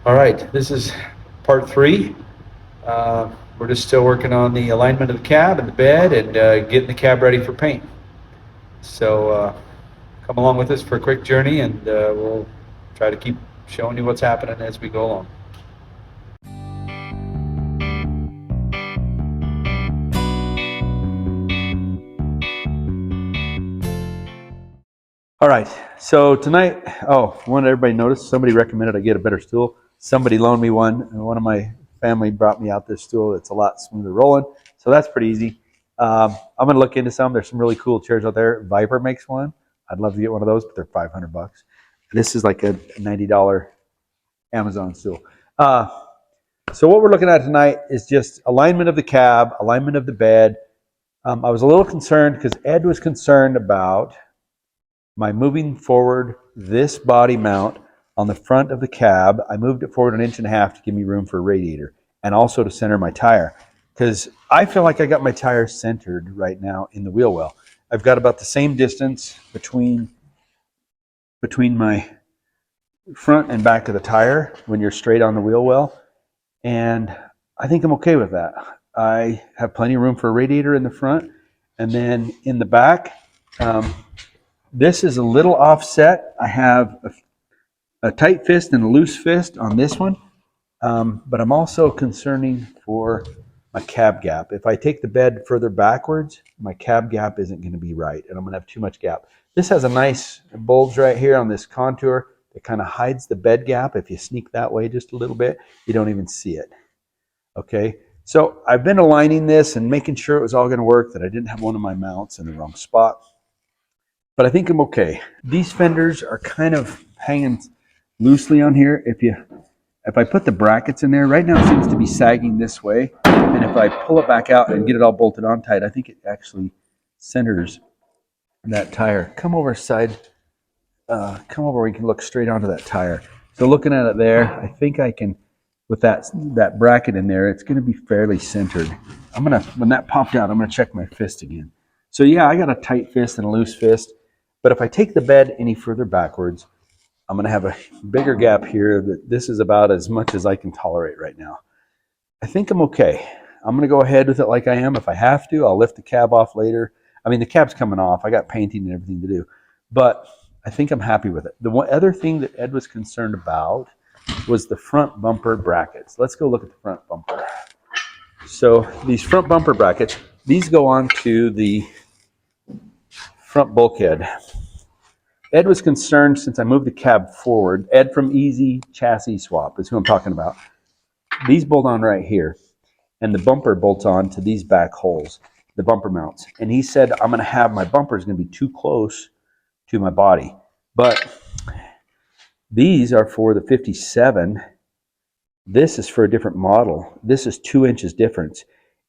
All right, this is part three. We're just still working on the alignment of the cab and the bed and getting the cab ready for paint. So come along with us for a quick journey and we'll try to keep showing you what's happening as we go along. All right, so tonight, I wanted everybody to notice, somebody recommended I get a better stool. Somebody loaned me one, and one of my family brought me out this stool. It's a lot smoother rolling, so that's pretty easy. I'm going to look into some. There's some really cool chairs out there. Viper makes one. I'd love to get one of those, but they're $500. This is like a $90 Amazon stool. So what we're looking at tonight is just alignment of the cab, alignment of the bed. I was a little concerned because Ed was concerned about my moving forward this body mount on the front of the cab. I moved it forward 1.5 inches to give me room for a radiator and also to center my tire, because I feel like I got my tire centered right now in the wheel well. I've got about the same distance between my front and back of the tire when you're straight on the wheel well, and I think I'm okay with that. I have plenty of room for a radiator in the front, and then in the back, this is a little offset. I have a tight fist and a loose fist on this one, but I'm also concerning for my cab gap. If I take the bed further backwards, my cab gap isn't going to be right, and I'm going to have too much gap. This has a nice bulge right here on this contour that kind of hides the bed gap. If you sneak that way just a little bit, you don't even see it. Okay, so I've been aligning this and making sure it was all going to work, that I didn't have one of my mounts in the wrong spot. But I think I'm okay. These fenders are kind of hanging loosely on here. If I put the brackets in there, right now it seems to be sagging this way. And if I pull it back out and get it all bolted on tight, I think it actually centers that tire. Come over where you can look straight onto that tire. So looking at it there, I think I can, with that bracket in there, it's going to be fairly centered. When that popped out, I'm going to check my fist again. So yeah, I got a tight fist and a loose fist. But if I take the bed any further backwards, I'm going to have a bigger gap here. That this is about as much as I can tolerate right now. I think I'm okay. I'm going to go ahead with it like I am. If I have to, I'll lift the cab off later. I mean, the cab's coming off. I got painting and everything to do. But I think I'm happy with it. The one other thing that Ed was concerned about was the front bumper brackets. Let's go look at the front bumper. So these front bumper brackets, these go on to the front bulkhead. Ed was concerned, since I moved the cab forward. Ed from Easy Chassis Swap is who I'm talking about. These bolt on right here, and the bumper bolts on to these back holes, the bumper mounts. And he said, I'm going to have my bumpers going to be too close to my body. But these are for the 57. This is for a different model. This is 2 inches difference.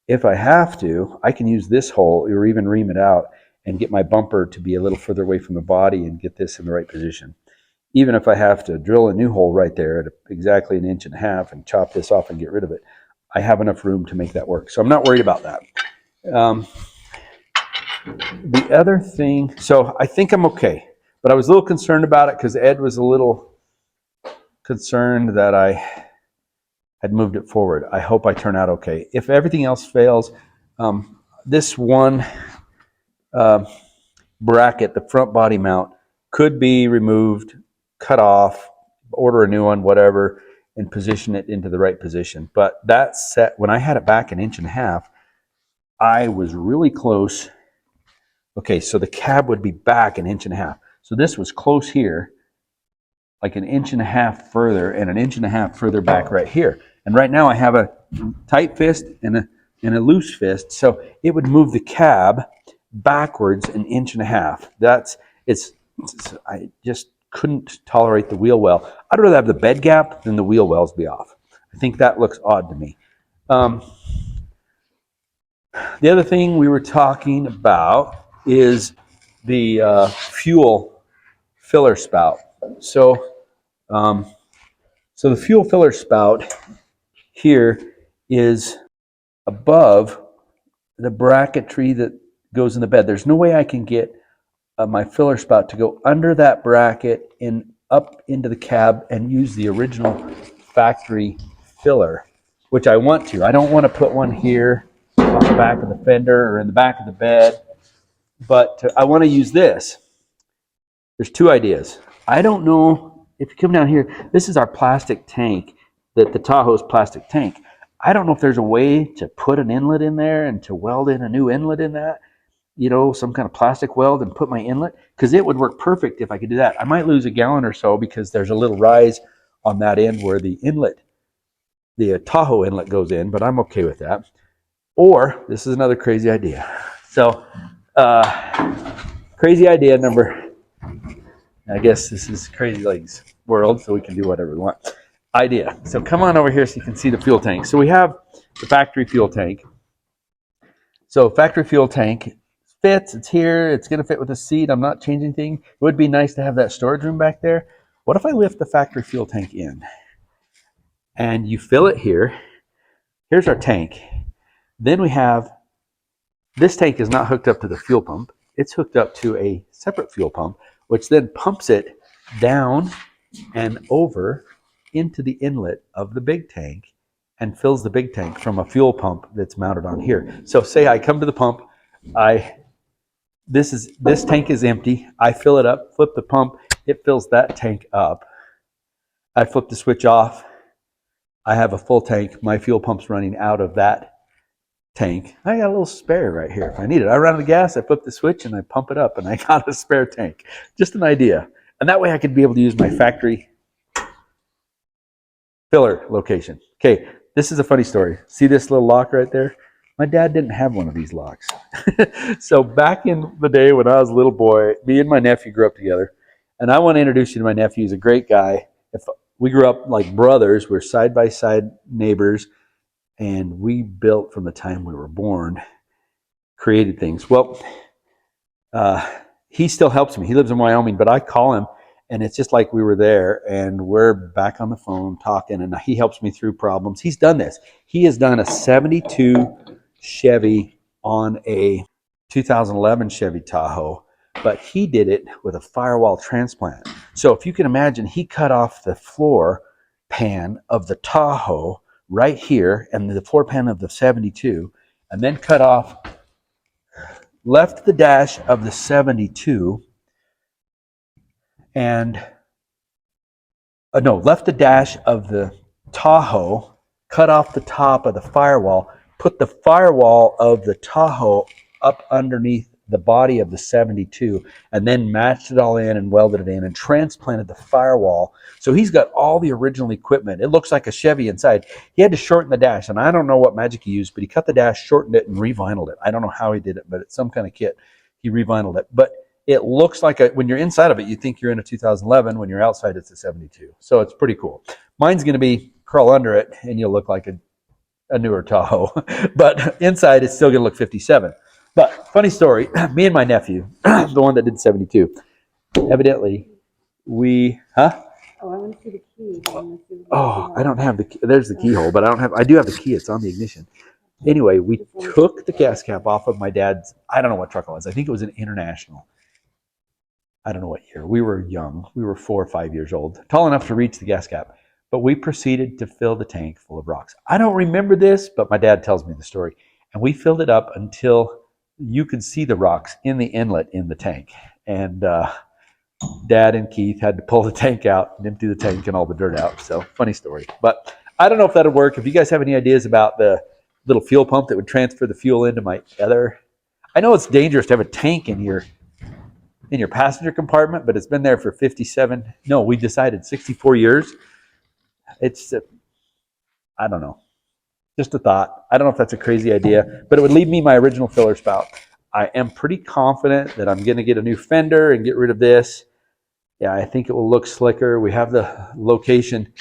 If I have to, I can use this hole or even ream it out and get my bumper to be a little further away from the body and get this in the right position. Even if I have to drill a new hole right there at exactly 1.5 inches and chop this off and get rid of it, I have enough room to make that work. So I'm not worried about that. The other thing, so I think I'm okay, but I was a little concerned about it because Ed was a little concerned that I had moved it forward. I hope I turn out okay. If everything else fails, this one bracket, the front body mount, could be removed, cut off, order a new one, whatever, and position it into the right position. But that set, when I had it back 1.5 inches, I was really close. Okay, so the cab would be back 1.5 inches. So this was close here, like 1.5 inches further and 1.5 inches further back right here. And right now I have a tight fist and a loose fist, so it would move the cab backwards 1.5 inches. I just couldn't tolerate the wheel well. I'd rather have the bed gap than the wheel wells be off. I think that looks odd to me. The other thing we were talking about is the fuel filler spout. So the fuel filler spout here is above the bracketry that goes in the bed. There's no way I can get my filler spout to go under that bracket and up into the cab and use the original factory filler, which I want to. I don't want to put one here on the back of the fender or in the back of the bed, but I want to use this. There's two ideas. I don't know if you come down here, this is our plastic tank, the Tahoe's plastic tank. I don't know if there's a way to put an inlet in there and to weld in a new inlet in that, you know, some kind of plastic weld and put my inlet, because it would work perfect if I could do that. I might lose a gallon or so because there's a little rise on that end where the inlet, the Tahoe inlet goes in, but I'm okay with that. Or, this is another crazy idea. So, crazy idea number, I guess this is Crazylegs world, so we can do whatever we want. Idea. So come on over here so you can see the fuel tank. So we have the factory fuel tank. So factory fuel tank fits, it's here, it's going to fit with the seat. I'm not changing anything. It would be nice to have that storage room back there. What if I lift the factory fuel tank in? And you fill it here. Here's our tank. Then we have, this tank is not hooked up to the fuel pump. It's hooked up to a separate fuel pump, which then pumps it down and over into the inlet of the big tank and fills the big tank from a fuel pump that's mounted on here. So say I come to the pump, this tank is empty. I fill it up, flip the pump, it fills that tank up. I flip the switch off. I have a full tank. My fuel pump's running out of that tank. I got a little spare right here if I need it. I run out of gas, I flip the switch and I pump it up and I got a spare tank. Just an idea. And that way I could be able to use my factory filler location. Okay, this is a funny story. See this little lock right there? My dad didn't have one of these locks. So back in the day when I was a little boy, me and my nephew grew up together. And I want to introduce you to my nephew. He's a great guy. We grew up like brothers. We're side-by-side neighbors. And we built from the time we were born, created things. Well, he still helps me. He lives in Wyoming, but I call him, and it's just like we were there, and we're back on the phone talking, and he helps me through problems. He's done this. He has done a 72 Chevy on a 2011 Chevy Tahoe, but he did it with a firewall transplant. So if you can imagine, he cut off the floor pan of the Tahoe right here and the floor pan of the 72, and then cut off, left the dash of the 72, and left the dash of the Tahoe, cut off the top of the firewall, put the firewall of the Tahoe up underneath the body of the 72, and then matched it all in and welded it in and transplanted the firewall. So he's got all the original equipment. It looks like a Chevy inside. He had to shorten the dash, and I don't know what magic he used, but he cut the dash, shortened it, and revinyled it. I don't know how he did it, but it's some kind of kit. He revinyled it. But it looks like, when you're inside of it, you think you're in a 2011. When you're outside, it's a 72. So it's pretty cool. Mine's going to be crawl under it, and you'll look like a newer Tahoe. But inside, it's still going to look 57. But funny story, me and my nephew, the one that did 72, evidently, Oh, I want to see the key. I don't have the key. There's the keyhole, but I do have the key. It's on the ignition. Anyway, we took the gas cap off of my dad's, I don't know what truck it was. I think it was an International. I don't know what year. We were young. We were 4 or 5 years old, tall enough to reach the gas cap. But we proceeded to fill the tank full of rocks. I don't remember this, but my dad tells me the story. And we filled it up until you could see the rocks in the inlet in the tank. And Dad and Keith had to pull the tank out and empty the tank and all the dirt out. So funny story. But I don't know if that'll work. If you guys have any ideas about the little fuel pump that would transfer the fuel into my other, I know it's dangerous to have a tank in your passenger compartment, but it's been there for 64 years. It's, I don't know. Just a thought. I don't know if that's a crazy idea, but it would leave me my original filler spout. I am pretty confident that I'm going to get a new fender and get rid of this. Yeah, I think it will look slicker. We have the location.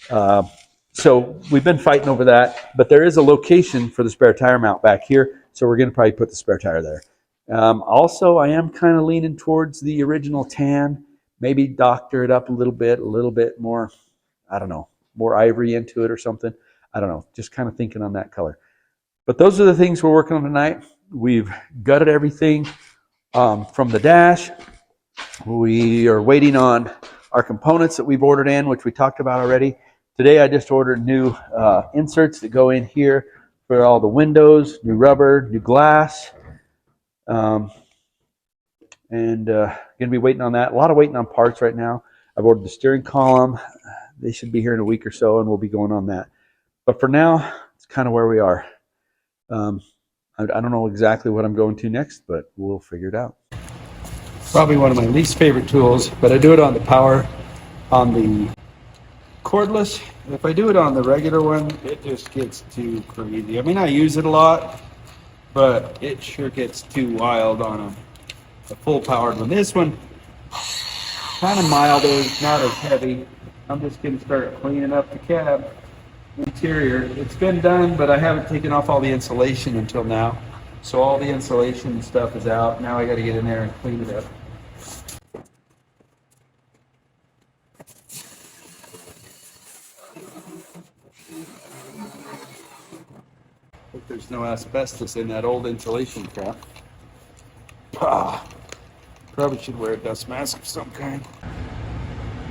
So we've been fighting over that, but there is a location for the spare tire mount back here, so we're going to probably put the spare tire there. Also, I am kind of leaning towards the original tan, maybe doctor it up a little bit more, I don't know, more ivory into it or something. I don't know, just kind of thinking on that color. But those are the things we're working on tonight. We've gutted everything from the dash. We are waiting on our components that we've ordered in, which we talked about already, Today I just ordered new inserts that go in here for all the windows, new rubber, new glass, and gonna be waiting on that. A lot of waiting on parts right now. I've ordered the steering column. They should be here in a week or so, and we'll be going on that. But for now, it's kind of where we are. I don't know exactly what I'm going to next, but we'll figure it out. Probably one of my least favorite tools, but I do it on the power, on the cordless. If I do it on the regular one, it just gets too crazy. I mean, I use it a lot, but it sure gets too wild on a full powered one. This one, kind of milder, not as heavy. I'm just going to start cleaning up the cab interior. It's been done, but I haven't taken off all the insulation until now. So all the insulation stuff is out. Now I got to get in there and clean it up. Hope there's no asbestos in that old insulation crap. Probably should wear a dust mask of some kind.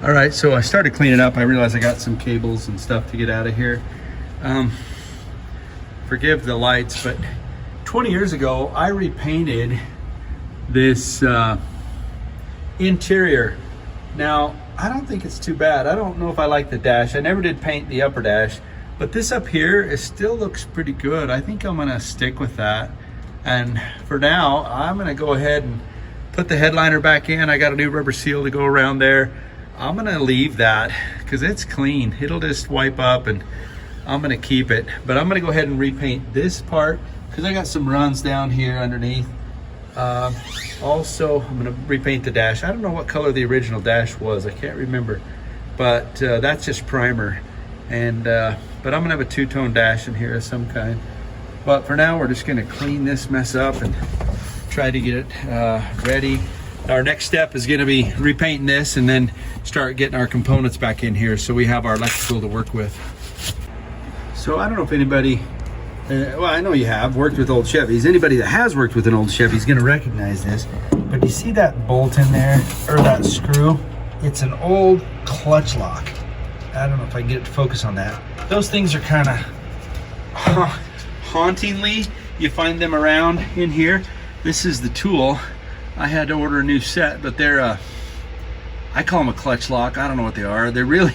All right, so I started cleaning up. I realized I got some cables and stuff to get out of here. Forgive the lights, but 20 years ago, I repainted this interior. Now, I don't think it's too bad. I don't know if I like the dash. I never did paint the upper dash, but this up here, it still looks pretty good. I think I'm gonna stick with that. And for now, I'm gonna go ahead and put the headliner back in. I got a new rubber seal to go around there. I'm gonna leave that because it's clean. It'll just wipe up and I'm gonna keep it. But I'm gonna go ahead and repaint this part because I got some runs down here underneath. Also, I'm gonna repaint the dash. I don't know what color the original dash was. I can't remember, but that's just primer. And but I'm gonna have a two-tone dash in here of some kind. But for now, we're just gonna clean this mess up and try to get it ready. Our next step is gonna be repainting this and then start getting our components back in here so we have our electrical to work with. So I don't know if anybody, well, I know you have worked with old Chevys. Anybody that has worked with an old Chevy is gonna recognize this. But you see that bolt in there, or that screw? It's an old clutch lock. I don't know if I can get it to focus on that. Those things are kind of hauntingly, you find them around in here. This is the tool. I had to order a new set, but they're I call them a clutch lock. I don't know what they are. They're really,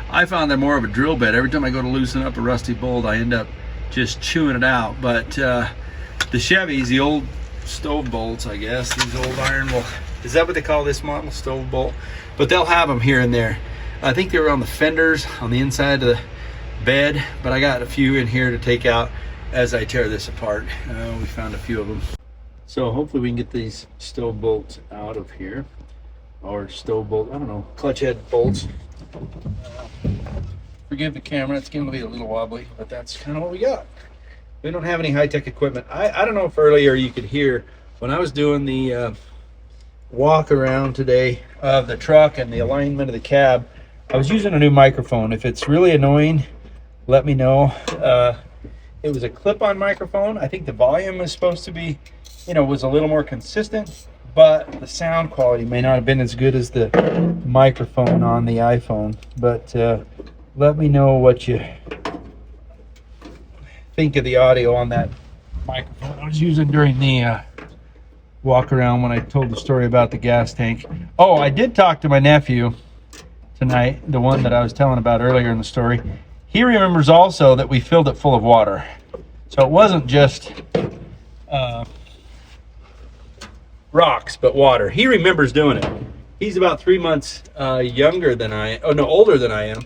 I found they're more of a drill bit. Every time I go to loosen up a rusty bolt, I end up just chewing it out. But the Chevys, the old stove bolts, I guess, these old iron, well, is that what they call this model, stove bolt? But they'll have them here and there. I think they were on the fenders on the inside of the bed, but I got a few in here to take out as I tear this apart. We found a few of them. So hopefully we can get these stove bolts out of here, or stove bolt, I don't know, clutch head bolts. Forgive the camera, it's going to be a little wobbly, but that's kind of what we got. We don't have any high-tech equipment. I don't know if earlier you could hear when I was doing the walk around today of the truck and the alignment of the cab, I was using a new microphone. If it's really annoying, let me know. It was a clip-on microphone. I think the volume is supposed to be, you know, was a little more consistent, but the sound quality may not have been as good as the microphone on the iPhone. But let me know what you think of the audio on that microphone I was using during the walk around when I told the story about the gas tank. Oh, I did talk to my nephew tonight, the one that I was telling about earlier in the story. He remembers also that we filled it full of water. So it wasn't just rocks, but water. He remembers doing it. He's about 3 months younger than I, oh no, older than I am.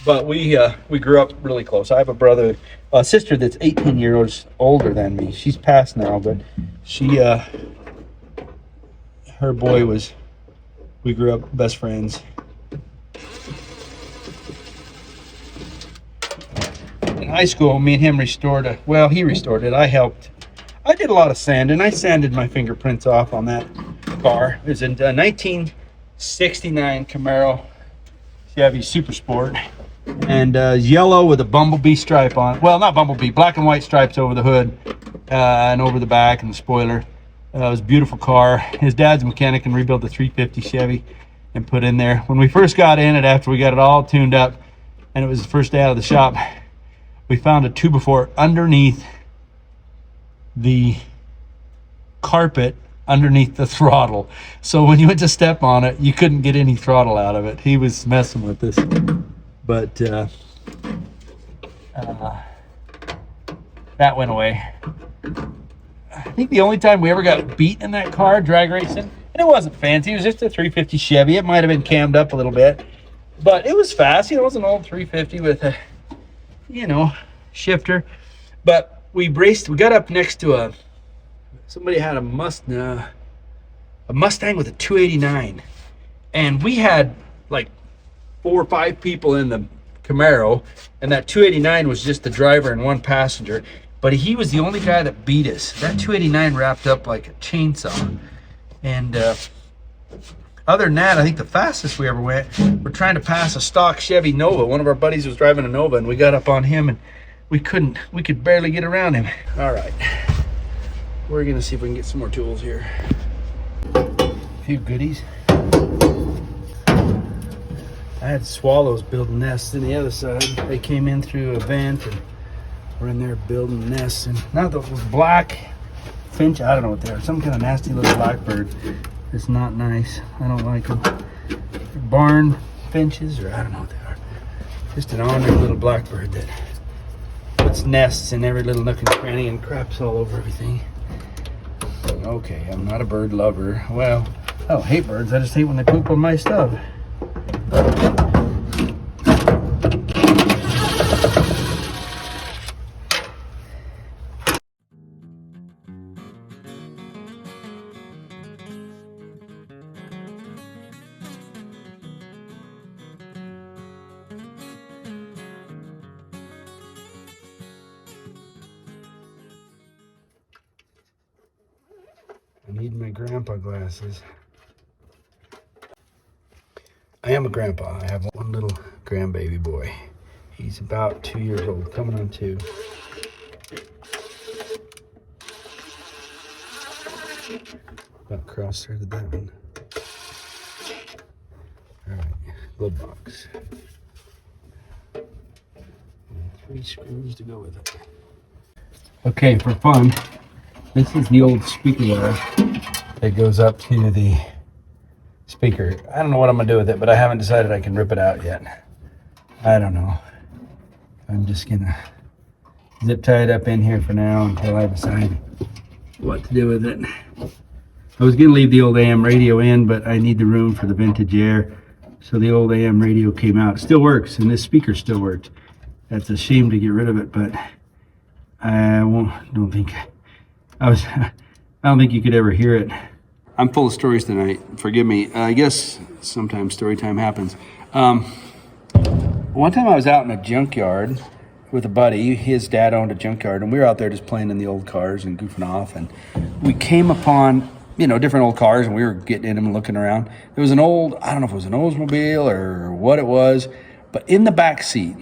But we grew up really close. I have a sister that's 18 years older than me. She's passed now, but she, her boy was, we grew up best friends. In high school, me and him restored it. Well, he restored it. I helped. I did a lot of sanding. I sanded my fingerprints off on that car. It was a 1969 Camaro Chevy Super Sport. And yellow with a bumblebee stripe on it. Well, not bumblebee, black and white stripes over the hood and over the back and the spoiler. It was a beautiful car. His dad's a mechanic and rebuilt the 350 Chevy and put in there. When we first got in it, after we got it all tuned up, and it was the first day out of the shop. We found a 2x4 underneath the carpet underneath the throttle. So when you went to step on it, you couldn't get any throttle out of it. He was messing with this. But that went away. I think the only time we ever got beat in that car, drag racing, and it wasn't fancy, it was just a 350 Chevy. It might have been cammed up a little bit, but it was fast. You know, it was an old 350 with a, you know, shifter. But we got up next to somebody had a Mustang with a 289, and we had like 4 or 5 people in the Camaro, and that 289 was just the driver and 1 passenger, but he was the only guy that beat us. That 289 wrapped up like a chainsaw. And other than that, I think the fastest we ever went, we're trying to pass a stock Chevy Nova. One of our buddies was driving a Nova, and we got up on him, and we could barely get around him. All right, we're gonna see if we can get some more tools here. A few goodies. I had swallows building nests in the other side. They came in through a vent and were in there building nests. And not those black finch, I don't know what they are. Some kind of nasty little blackbird. It's not nice. I don't like them. Barn finches, or I don't know what they are. Just an ornery little blackbird that puts nests in every little nook and cranny and craps all over everything. Okay, I'm not a bird lover. Well, I don't hate birds. I just hate when they poop on my stuff. I need my grandpa glasses. I am a grandpa. I have one little grandbaby boy. He's about 2 years old, coming on 2. About cross-threaded that one. All right, glove box. And 3 screws to go with it. Okay, for fun, this is the old speaker wire that goes up to the speaker. I don't know what I'm gonna do with it, but I haven't decided I can rip it out yet. I don't know. I'm just gonna zip tie it up in here for now until I decide what to do with it. I was gonna leave the old AM radio in, but I need the room for the vintage air. So the old AM radio came out. It still works, and this speaker still works. That's a shame to get rid of it, but I don't think you could ever hear it. I'm full of stories tonight. Forgive me. I guess sometimes story time happens. One time I was out in a junkyard with a buddy. His dad owned a junkyard, and we were out there just playing in the old cars and goofing off. And we came upon, different old cars, and we were getting in them and looking around. There was an old, I don't know if it was an Oldsmobile or what it was, but in the back seat,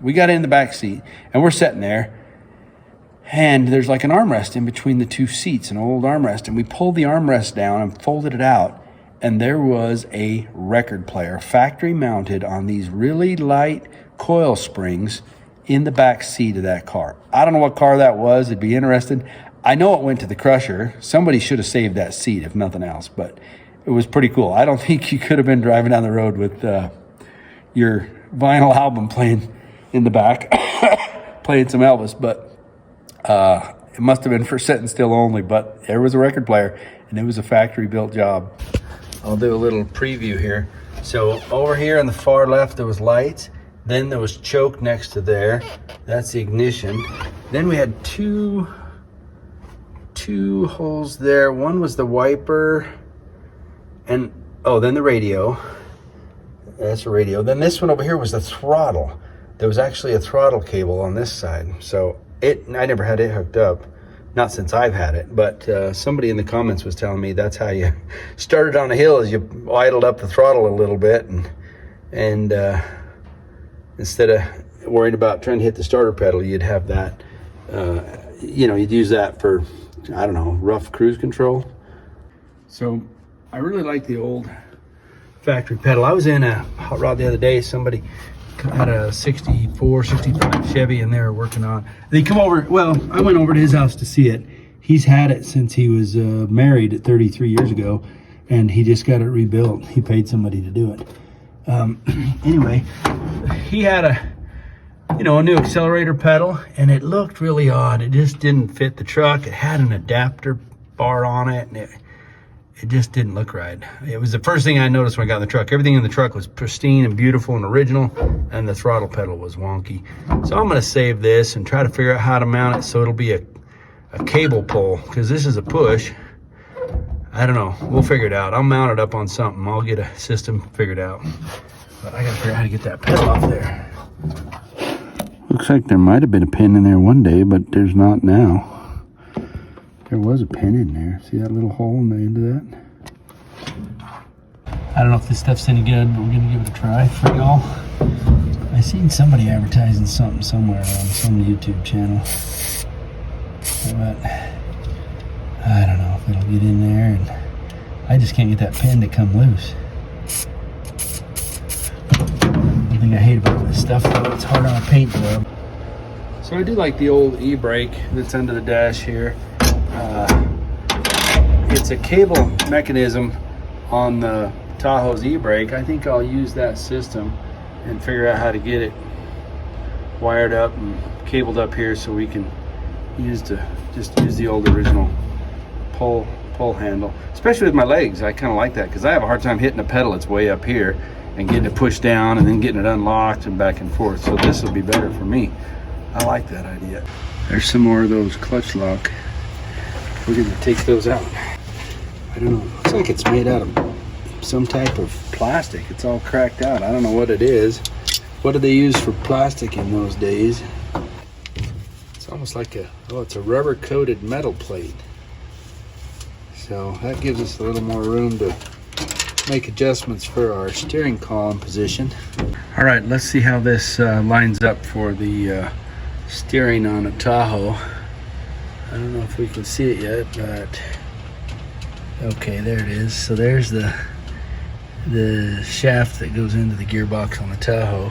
we got in the back seat, and we're sitting there. And there's like an armrest in between the 2 seats, an old armrest. And we pulled the armrest down and folded it out. And there was a record player, factory mounted on these really light coil springs in the back seat of that car. I don't know what car that was. It'd be interesting. I know it went to the crusher. Somebody should have saved that seat, if nothing else. But it was pretty cool. I don't think you could have been driving down the road with your vinyl album playing in the back, playing some Elvis. But it must have been for sitting still only, but there was a record player, and it was a factory built job. I'll do a little preview here. So over here on the far left, there was lights. Then there was choke next to there. That's the ignition. Then we had two holes there. One was the wiper, and then the radio. That's the radio. Then this one over here was the throttle. There was actually a throttle cable on this side. So I never had it hooked up, not since I've had it, but somebody in the comments was telling me that's how you started on a hill, is you idled up the throttle a little bit, and instead of worrying about trying to hit the starter pedal, you'd have that, you'd use that for, I don't know, rough cruise control. So I really like the old factory pedal. I was in a hot rod the other day. Somebody had a 64, 65 Chevy and they were working on. They come over, well, I went over to his house to see it. He's had it since he was married at 33 years ago, and he just got it rebuilt. He paid somebody to do it. Anyway, he had a new accelerator pedal, and it looked really odd. It just didn't fit the truck. It had an adapter bar on it, and it just didn't look right. It was the first thing I noticed when I got in the truck. Everything in the truck was pristine and beautiful and original, and the throttle pedal was wonky. So I'm gonna save this and try to figure out how to mount it so it'll be a cable pull, because this is a push. I don't know, we'll figure it out. I'll mount it up on something. I'll get a system figured out. But I gotta figure out how to get that pedal off there. Looks like there might have been a pin in there one day, but there's not now. There was a pin in there. See that little hole in the end of that? I don't know if this stuff's any good, but we're gonna give it a try for y'all. I seen somebody advertising something somewhere on some YouTube channel. But I don't know if it'll get in there, and I just can't get that pin to come loose. The thing I hate about this stuff, though, it's hard on a paint job. So I do like the old e-brake that's under the dash here. It's a cable mechanism on the Tahoe's e-brake. I think I'll use that system and figure out how to get it wired up and cabled up here so we can use the old original pull handle. Especially with my legs, I kind of like that because I have a hard time hitting the pedal. It's way up here and getting it pushed down and then getting it unlocked and back and forth. So this will be better for me. I like that idea. There's some more of those clutch lock. We're gonna take those out. I don't know, looks like it's made out of some type of plastic. It's all cracked out. I don't know what it is. What did they use for plastic in those days? It's almost like it's a rubber coated metal plate. So that gives us a little more room to make adjustments for our steering column position. All right, let's see how this lines up for the steering on a Tahoe. I don't know if we can see it yet, but okay, there it is. So there's the shaft that goes into the gearbox on the Tahoe.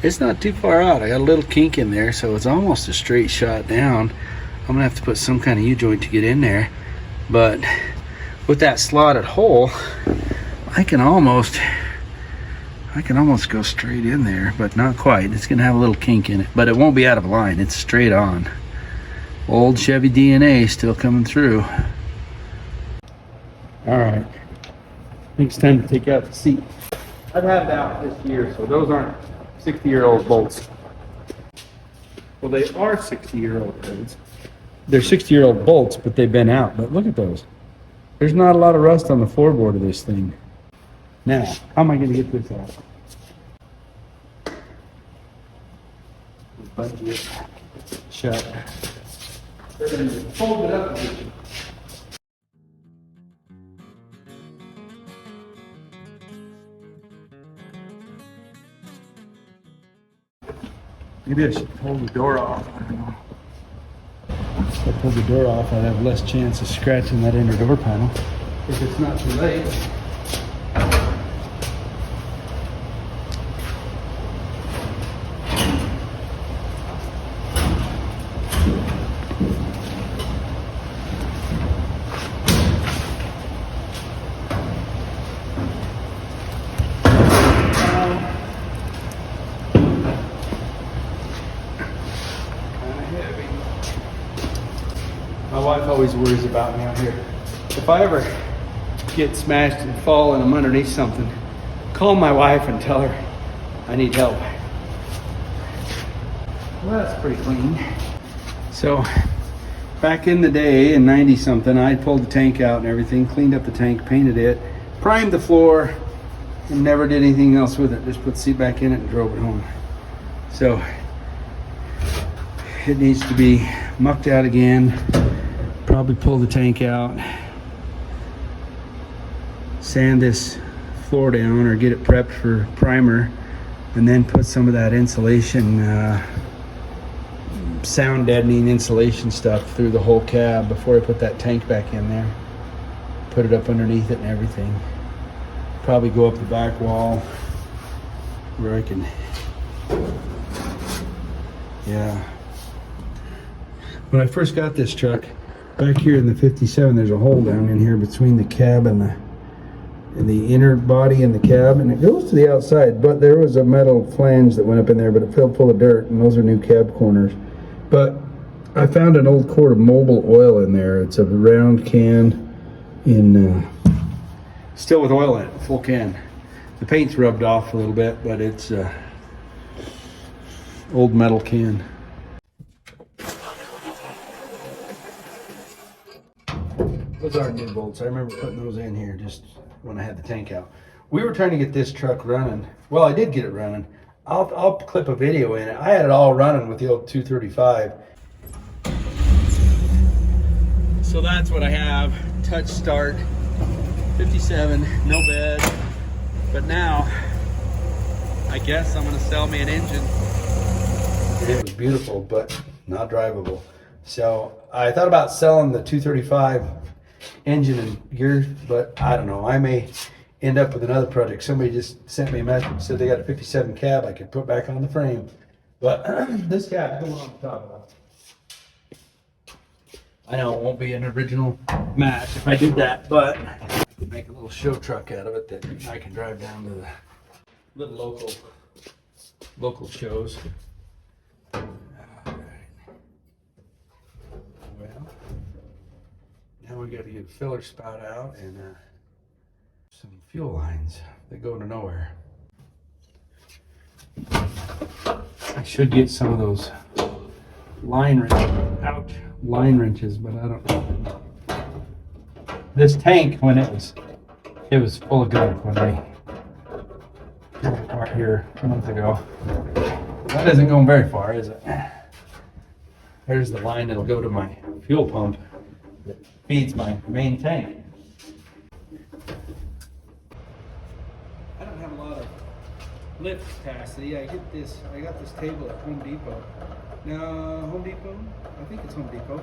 It's not too far out. I got a little kink in there, so it's almost a straight shot down. I'm gonna have to put some kind of U-joint to get in there, but with that slotted hole, I can almost go straight in there, but not quite. It's gonna have a little kink in it, but it won't be out of line. It's straight on. Old Chevy DNA still coming through. All right, I think it's time to take out the seat. I've had it out this year, so those aren't 60-year-old bolts. Well, they are 60-year-old bolts. They're 60-year-old bolts, but they've been out. But look at those. There's not a lot of rust on the floorboard of this thing. Now, how am I going to get this out? Bungee it shut. Fold it up. Maybe I should pull the door off. I don't know. If I pull the door off, I'd have less chance of scratching that inner door panel. If it's not too late. My wife always worries about me out here. If I ever get smashed and fall and I'm underneath something, call my wife and tell her I need help. Well, that's pretty clean. So, back in the day, in 90 something, I pulled the tank out and everything, cleaned up the tank, painted it, primed the floor, and never did anything else with it. Just put the seat back in it and drove it home. So, it needs to be mucked out again. Probably pull the tank out, sand this floor down or get it prepped for primer, and then put some of that insulation, sound deadening insulation stuff through the whole cab before I put that tank back in there. Put it up underneath it and everything. Probably go up the back wall where I can Yeah. When I first got this truck, back here in the 57, there's a hole down in here between the cab and the inner body and the cab, and it goes to the outside, but there was a metal flange that went up in there, but it filled full of dirt, and those are new cab corners. But I found an old quart of mobile oil in there. It's a round can in still with oil in it, full can. The paint's rubbed off a little bit, but it's old metal can. Those are new bolts. I remember putting those in here just when I had the tank out. We were trying to get this truck running. Well, I did get it running. I'll clip a video in it. I had it all running with the old 235. So that's what I have. Touch start, 57, no bed. But now, I guess I'm gonna sell me an engine. It was beautiful, but not drivable. So I thought about selling the 235 engine and gear, but I don't know. I may end up with another project. Somebody just sent me a message, said they got a 57 cab I could put back on the frame. But this cab going on the top of it. I know it won't be an original match if I did that, but I could make a little show truck out of it that I can drive down to the little local shows. Well, now we got to get a filler spout out and some fuel lines that go to nowhere. I should get some of those line wrenches, but I don't know. This tank, when it was full of gunk when I took it apart here a month ago. That isn't going very far, is it? There's the line that'll go to my fuel pump that feeds my main tank. I don't have a lot of lift capacity. I got this table at Home Depot. No, Home Depot? I think it's Home Depot.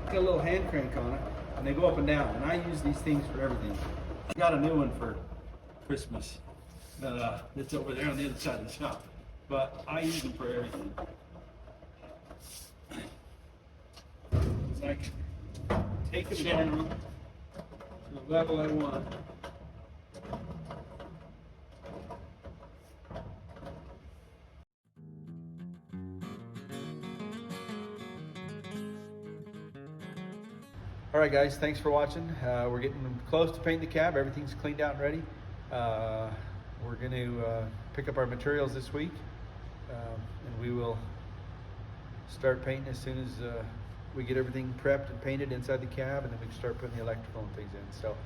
Got a little hand crank on it, and they go up and down. And I use these things for everything. I got a new one for Christmas. It's over there on the other side of the shop. But I use them for everything. It's like take them down to the level I want. All right, guys, thanks for watching. We're getting close to painting the cab. Everything's cleaned out and ready. We're going to pick up our materials this week, and we will start painting as soon as we get everything prepped and painted inside the cab, and then we can start putting the electrical and things in. So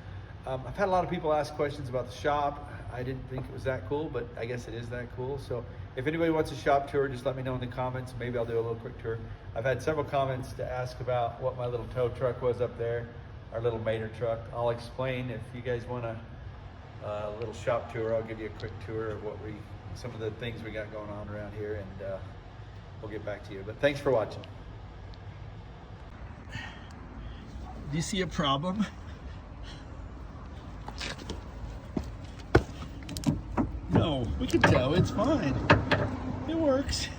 I've had a lot of people ask questions about the shop. I didn't think it was that cool, but I guess it is that cool. So if anybody wants a shop tour, just let me know in the comments. Maybe I'll do a little quick tour. I've had several comments to ask about what my little tow truck was up there, our little Mater truck. I'll explain. If you guys want a little shop tour, I'll give you a quick tour of some of the things we got going on around here, and we'll get back to you. But thanks for watching. Do you see a problem? No, we can tell it's fine. It works.